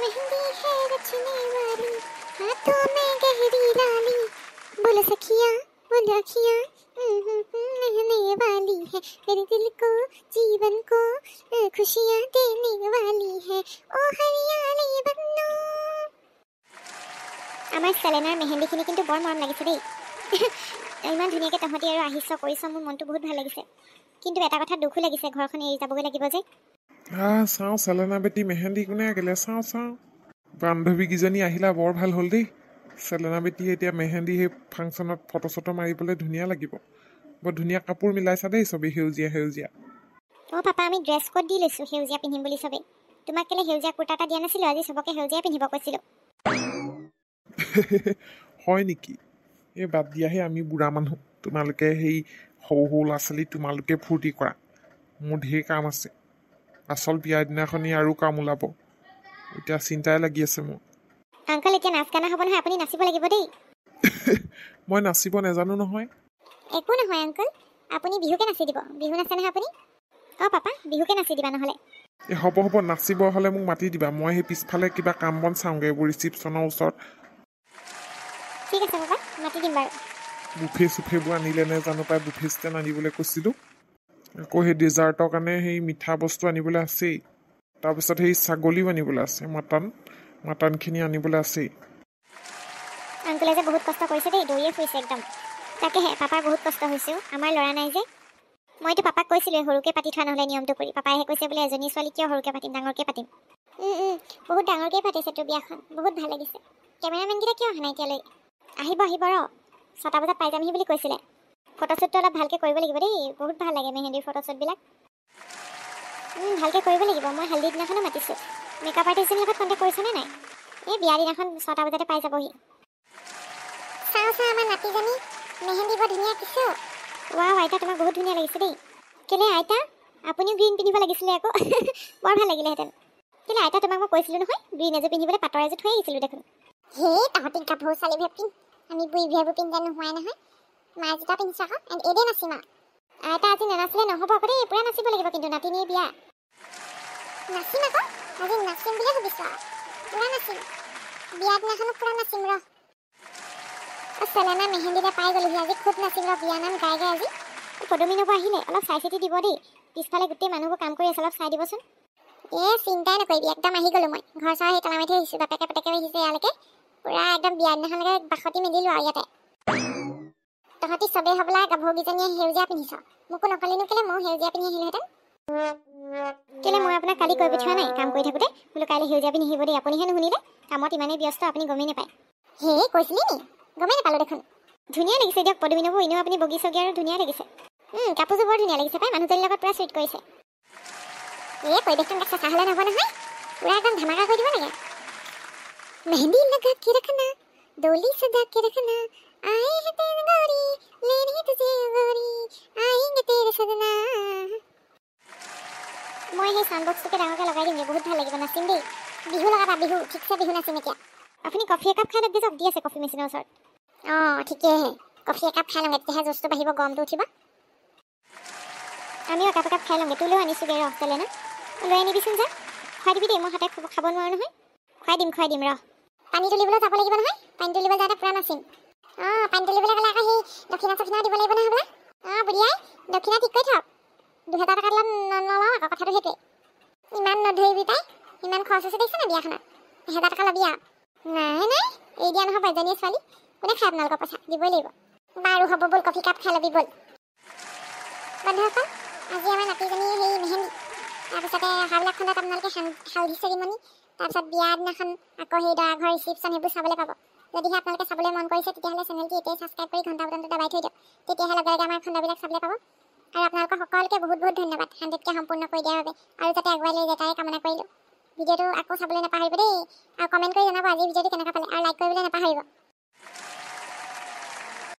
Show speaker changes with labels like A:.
A: मेहंदी है रचने वाली, हाथों में गहरी लाली, बोलो सखियां बोलो अखियां, रहने वाली है, मेरे दिल को जीवन को खुशियां देने वाली है, ओ हरियाली बन्नो। আমাৰ চেলেনাৰ মেহেন্দিখিনি কিন্তু বৰ মৰম লাগিছে দেই। ইমান ধুনীয়াকৈ তহঁতি আৰু আহিছ কৰিছ, মোৰ মনটো বহুত ভাল লাগিছে। কিন্তু এটা কথা দুখো লাগিছে, ঘৰখন এৰি যাবগৈ লাগিব যে।
B: চাওঁ চেলেনা বেটি মেহেন্দি কোনে আঁকিলে, চাওঁ বান্ধৱীকেইজনী আহিলা, বৰ ভাল হ'ল দেই। চেলেনা বেটি এতিয়া মেহেন্দি সেই ফাংচনত ফটো চটো মাৰিবলৈ ধুনীয়া লাগিব। বৰ ধুনীয়া কাপোৰ মিলাইছা দেই চবেই, সেউজীয়া সেউজীয়া।
A: অঁ পাপা, আমি ড্ৰেছ কোড দি লৈছোঁ সেউজীয়া পিন্ধিম বুলি চবেই। তোমাক কেলৈ সেউজীয়া কুৰ্তা এটা দিয়া নাছিলোঁ, আজি চবকে সেউজীয়া পিন্ধিব কৈছিলোঁ।
B: হয় নেকি? এই বাদ দিয়াহে, আমি বুঢ়া মানুহ, তোমালোকে সেই সৰু সৰু ল'ৰা ছোৱালী তোমালোকে ফূৰ্তি কৰা। মোৰ ঢেৰ কাম আছে, আচল বিয়াৰ দিনাখনি আৰু কাম ওলাব। এতিয়া চিন্তাই লাগি আছে মোৰ।
A: আংকল, এতিয়া নাচ গানা হ'ব নহয়, আপুনি নাচিব লাগিব দেই।
B: মই নাচিব নাজানো নহয়।
A: একো নহয় আংকল, আপুনি বিহুকে নাচি দিব। বিহু নাচে নহয় আপুনি। অঁ পাপা, বিহুকে নাচি দিবা নহ'লে।
B: এই হ'ব নাচিব হ'লে মোক মাতি দিবা। মই সেই পিছফালে কিবা কাম বন চাওঁগৈ, এইবোৰ ৰিচিপশ্যনৰ ওচৰত।
A: ঠিক আছে পাপা, মাতি দিম বাৰু।
B: বুফে চুফেবোৰ আনিলে নে জানো পাই, বুফে ষ্টেণ্ড আনিবলৈ কৈছিলোঁ। আকৌ সেই ডেজাৰ্টৰ কাৰণে সেই মিঠা বস্তু আনিবলৈ আছেই। তাৰপিছত সেই ছাগলীও আনিবলৈ আছে, মাটনখিনি আনিবলৈ আছেই।
A: আংকলে যে বহুত কষ্ট কৰিছে দেই, দৌৰিয়ে ফুৰিছে একদম। তাকেহে পাপাৰ বহুত কষ্ট হৈছেও, আমাৰ ল'ৰা নাই যে। মইতো পাপাক কৈছিলোঁ সৰুকৈ পাতি থোৱা নহ'লে নিয়মটো কৰি। পাপাইহে কৈছে বোলে এজনী ছোৱালী কিয় সৰুকৈ পাতিম, ডাঙৰকৈ পাতিম। বহুত ডাঙৰকৈ পাতিছে তোৰ বিয়াখন, বহুত ভাল লাগিছে। কেমেৰামেনকেইটা কিয় অহা নাই এতিয়ালৈ? আহিব ৰ, 6টা বজাত পাই যামহি বুলি কৈছিলে। ফটোশ্বুটটো অলপ ভালকৈ কৰিব লাগিব দেই, বহুত ভাল লাগে মেহেন্দিৰ ফটোশ্বুটবিলাক। ভালকৈ কৰিব লাগিব। মই হালদিৰ দিনাখনো মাতিছোঁ। মেকআপ আৰ্টিষ্টজনীৰ লগত কণ্টেক্ট কৰিছেনে নাই? এই বিয়া দিনাখন 6টা বজাতে পাই যাবহি। চাওঁ আমাৰ নাতিজনী মেহেন্দি বৰ ধুনীয়া আঁকিছোঁ। ৱাও আইতা, তোমাক বহুত ধুনীয়া লাগিছে দেই। কেলে আইতা, আপুনিও গ্ৰীণ পিন্ধিব লাগিছিলে আকৌ। বৰ ভাল লাগিলেহেঁতেন। কেলে আইতা, তোমাক মই কৈছিলোঁ নহয় গ্ৰীণ এযোৰ পিন্ধিবলৈ, পাটৰ এযোৰ থৈ আহিছিলোঁ দেখোন। তহঁতি গাভৰু ছোৱালীবোৰে পিন্ধ, আমি বুঢ়ী বুঢ়ীবোৰ পিন্ধা নোহোৱাই নহয়। মায়ে জোতা পিন্ধিছ আকৌ, এদেই নাচিম আৰু। আইতা আজি নেনাচিলে নহ'ব আকৌ দেই, পূৰা নাচিব লাগিব কিন্তু, নাতিনীৰ বিয়া। নাচিম আকৌ, আজি নাচিম বুলিয়ে ভাবিছোঁ আৰু, পূৰা নাচিম। বিয়া দিনাখনো পূৰা নাচিম ৰ। চেলেনা মেহেন্দিতে পাই গ'লোহি, আজি খুব নাচিম ৰ। বিয়া নাম গাই আজি। পদুমী নব আহিলে, অলপ চাই চিতি দিব দেই। পিছফালে গোটেই মানুহবোৰ কাম কৰি আছে, অলপ চাই দিবচোন। চিন্তাই নকৰিবি, একদম আহি গ'লো মই। ঘৰ চৰ সেই তলা মাৰি থৈ আহিছোঁ, বাপেকে পেটেকে আহিছে ইয়ালৈকে। পূৰা একদম বিয়া দিনাখনলৈকে বাসতি মেলিলোঁ আৰু ইয়াতে। তহঁতি চবেই হ'বলা গাভৰুকেইজনীয়ে সেউজীয়া পিন্ধিছ। মোকো নকলিনো কেলে, ময়ো সেউজীয়া পিন্ধি আহিলোহেঁতেন। কেলে মই আপোনাক কালি কৈ পঠোৱা নাই কাম কৰি থাকোঁতে, বোলো কাইলৈ সেউজীয়া পিন্ধি আহিব দেই। আপুনিহে নুশুনিলে, কামত ইমানেই ব্যস্ত আপুনি গমেই নাপায়। কৈছিলি নি? গমেই নাপালোঁ দেখোন। ধুনীয়া লাগিছে দিয়ক পদুমী নবৌ, এনেও আপুনি বগী চগী আৰু ধুনীয়া লাগিছে। কাপোৰযোৰ বৰ ধুনীয়া লাগিছে পাই, মানুহজনীৰ লগত পূৰা চুইট কৰিছে। পৰিৱেশটো চেঁচা হ'লে নহ'ব নহয়, পূৰা একদম ধামাকা কৰি দিব লাগে। মেহেন্দি লগা के रखना, डोली सजा के रखना, आए हैं तेरे गोरी, लेने तुझे गोरी, आएंगे तेरे सजना। মই সেই সাউণ্ড বক্সটোকে ডাঙৰকৈ লগাই দিমগৈ, বহুত ভাল লাগিব, নাচিম দেই। বিহু লগাবা, বিহু ঠিকছে বিহু নাচিম এতিয়া। আপুনি কফি একাপ খাই লওক যাওক, দি আছে কফি মেচিনৰ ওচৰত। ঠিকেইহে, কফি একাপ খাই লওঁগৈ, তেতিয়াহে জোচটো বাঢ়িব, গৰমটো উঠিব। আমিও একাপ খাই লওঁগৈ, তোলৈও আনিছোঁগৈ ৰ চেলেনা। লৈ আনিবিচোন যা, খুৱাই দিবি দেই, মই হাতে খাব নোৱাৰোঁ নহয়। খুৱাই দিম ৰ। পানী তুলিবলৈ যাব লাগিব নহয়, পানী তুলিবলৈ যাওঁতে পূৰা নাচিম। পানী তুলিবলৈ গ'লে আকৌ সেই দক্ষিণা চক্ষিণা দিব লাগিব নহয় বোলে। বুঢ়িয়াই দক্ষিণা ঠিক কৰি থওক, 2000 টকা নলওঁ আকৌ, কথাটো সেইটোৱে। ইমান নধৰিবি পাই, ইমান খৰচ হৈছে দেখিছে নে বিয়াখনত? 1000 টকা ল'বি আৰু। নাই এৰি দিয়া নহ'ব, এজনীয়ে ছোৱালী, কোনে খাই আপোনালোকৰ পইচা, দিবই লাগিব। বাৰু হ'ব, ব'ল কফি কাপ খাই ল'বি ব'ল। বন্ধুসকল, আজি আমাৰ নাতিজনীৰ সেই মেহেন্দি, তাৰপিছতে অহাবিলাক খণ্ডত আপোনালোকে হালধি চেৰিমনি, তাৰপিছত বিয়া দিনাখন আকৌ সেই দৰা ঘৰ ৰিচিপশ্যন, সেইবোৰ চাবলৈ পাব। যদিহে আপোনালোকে চাবলৈ মন কৰিছে, তেতিয়াহ'লে চেনেলটি এতিয়াই ছাবস্ক্ৰাইব কৰি ঘণ্টা বটনটো দবাই থৈ দিয়ক, তেতিয়াহে লগে লগে আমাৰ খণ্ডবিলাক চাবলৈ পাব। আৰু আপোনালোকৰ সকলোকে বহুত বহুত ধন্যবাদ 100কে সম্পূৰ্ণ কৰি দিয়াৰ বাবে, আৰু যাতে আগুৱাই লৈ যায় তাৰে কামনা কৰিলোঁ। ভিডিঅ'টো আকৌ চাবলৈ নাপাহৰিব দেই, আৰু কমেণ্ট কৰি জনাব আজি ভিডিঅ'টো কেনেকুৱা পালে, আৰু লাইক কৰিবলৈ নাপাহৰিব।